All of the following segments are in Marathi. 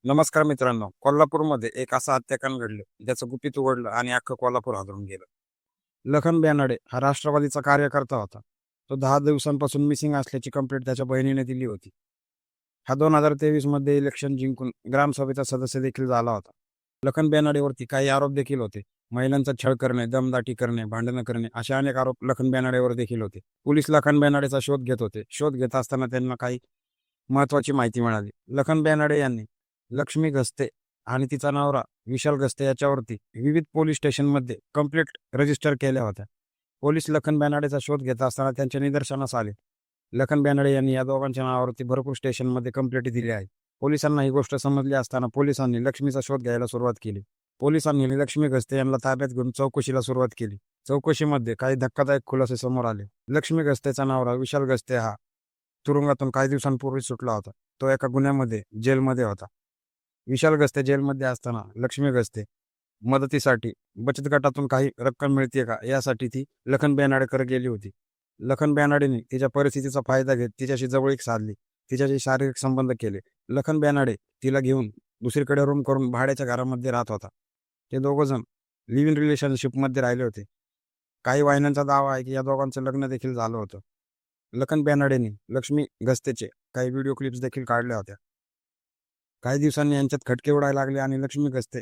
नमस्कार मित्रांनो. कोल्हापूरमध्ये एक असं हत्याकांड घडलं, ज्याचं गुपित उघडलं आणि अख्खं कोल्हापूर हादरून गेलं. लखन बेनाडे हा राष्ट्रवादीचा कार्यकर्ता होता. तो 10 दिवसांपासून मिसिंग असल्याची कंप्लेंट त्याच्या बहिणीने दिली होती. हा 2023 मध्ये इलेक्शन जिंकून ग्रामसभेचा सदस्य देखील झाला होता. लखन बेनाडेवरती काही आरोप देखील होते. महिलांचा छळ करणे, दमदाटी करणे, भांडणं करणे असे अनेक आरोप लखन बेनाडेवर देखील होते. पोलीस लखन बेनाडेचा शोध घेत होते. शोध घेत असताना त्यांना काही महत्त्वाची माहिती मिळाली. लखन बेनाडे यांनी लक्ष्मी गस्ते आणि तिचा नवरा विशाल गस्ते याच्यावरती विविध पोलीस स्टेशनमध्ये कंप्लेंट रजिस्टर केल्या होत्या. पोलीस लखन बेनाडेचा शोध घेत असताना त्यांच्या निदर्शनास आले. लखन बेनाडे यांनी या दोघांच्या नावावरती भरपूर स्टेशनमध्ये कंप्लेंट दिली आहे. पोलिसांना ही गोष्ट समजली असताना पोलिसांनी लक्ष्मीचा शोध घ्यायला सुरुवात केली. पोलिसांनी लक्ष्मी गस्ते यांना ताब्यात घेऊन चौकशीला सुरुवात केली. चौकशीमध्ये काही धक्कादायक खुलासे समोर आले. लक्ष्मी गस्तेचा नवरा विशाल गस्ते हा तुरुंगातून काही दिवसांपूर्वी सुटला होता. तो एका गुन्ह्यामध्ये जेलमध्ये होता. विशाल गस्ते जेलमध्ये असताना लक्ष्मी गस्ते मदतीसाठी बचत गटातून काही रक्कम मिळते का यासाठी ती लखन बेनाडेकडे गेली होती. लखन बेनाडेने तिच्या परिस्थितीचा फायदा घेत तिच्याशी जवळीक साधली, तिच्याशी शारीरिक संबंध केले. लखन बेनाडे तिला घेऊन दुसरीकडे रूम करून भाड्याच्या घरामध्ये राहत होता. ते दोघंजण लिव्ह इन रिलेशनशिपमध्ये राहिले होते. काही वाहिन्यांचा दावा आहे की या दोघांचं लग्न देखील झालं होतं. लखन बेनाडेने लक्ष्मी गस्तेचे काही व्हिडिओ क्लिप्स देखील काढल्या होत्या. काही दिवसांनी यांच्यात खटके उडायला लागले आणि लक्ष्मी गस्ते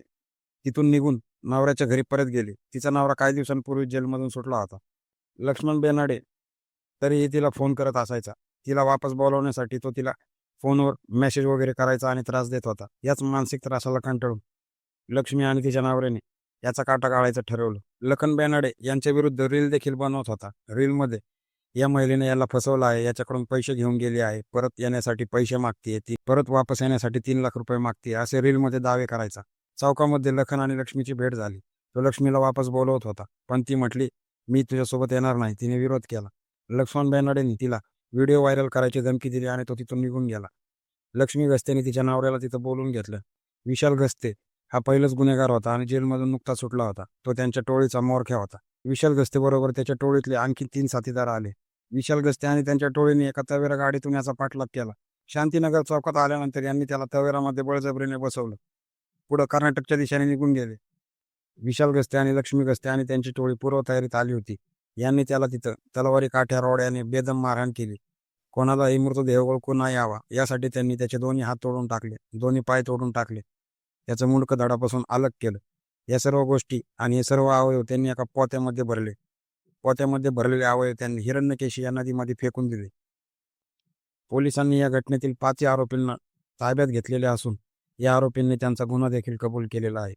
तिथून निघून नवऱ्याच्या घरी परत गेली. तिचा नवरा काही दिवसांपूर्वी जेलमधून सुटला होता. लक्ष्मण बेनाडे तरीही तिला फोन करत असायचा. तिला वापस बोलवण्यासाठी तो तिला फोनवर मेसेज वगैरे करायचा आणि त्रास देत होता. याच मानसिक त्रासाला कंटाळून लक्ष्मी आणि तिच्या नवऱ्याने याचा काटा काढायचं ठरवलं. लखन बेनाडे यांच्या विरुद्ध रील देखील बनवत होता. रीलमध्ये या महिलेने याला फसवलं आहे, याच्याकडून पैसे घेऊन गेले आहे, परत येण्यासाठी पैसे मागते, ती परत वापस येण्यासाठी 3 लाख रुपये मागते, असे रीलमध्ये दावे करायचा. चौकामध्ये लखन आणि लक्ष्मीची भेट झाली. तो लक्ष्मीला वापस बोलवत होता, पण ती म्हटली, मी तुझ्यासोबत येणार नाही. तिने विरोध केला. लक्ष्मण बेनाडेंनी तिला व्हिडिओ व्हायरल करायची धमकी दिली आणि तो तिथून निघून गेला. लक्ष्मी गस्तेने तिच्या नवऱ्याला तिथं बोलून घेतलं. विशाल गस्ते हा पहिलाच गुन्हेगार होता आणि जेलमधून नुकता सुटला होता. तो त्यांच्या टोळीचा म्होरक्या होता. विशाल गस्तेबरोबर त्याच्या टोळीतले आणखी 3 साथीदार आले. विशाल गस्ते आणि त्यांच्या टोळीने एका तवेरा गाडीतून याचा पाठलाग केला. शांतीनगर चौकात आल्यानंतर यांनी त्याला तवेरामध्ये बळजबरीने बसवलं. पुढं कर्नाटकच्या दिशेने निघून गेले. विशाल गस्ते आणि लक्ष्मी गस्ते आणि त्यांची टोळी पूर्वतयारीत आली होती. यांनी त्याला तिथं तलवारी काठ्या रोड्याने बेदम मारहाण केली. कोणालाही मृतदेह ओळखू नाही यावा यासाठी त्यांनी त्याचे दोन्ही हात तोडून टाकले, दोन्ही पाय तोडून टाकले, त्याचं मुंडकं धडापासून अलग केलं. या सर्व गोष्टी आणि हे सर्व अवयव त्यांनी एका पोत्यामध्ये भरले. पोत्यामध्ये भरलेले अवयव त्यांनी हिरण्यकेशी या नदीमध्ये फेकून दिले. पोलिसांनी या घटनेतील 5 आरोपींना ताब्यात घेतलेले असून या आरोपींनी त्यांचा गुन्हा देखील कबूल केलेला आहे.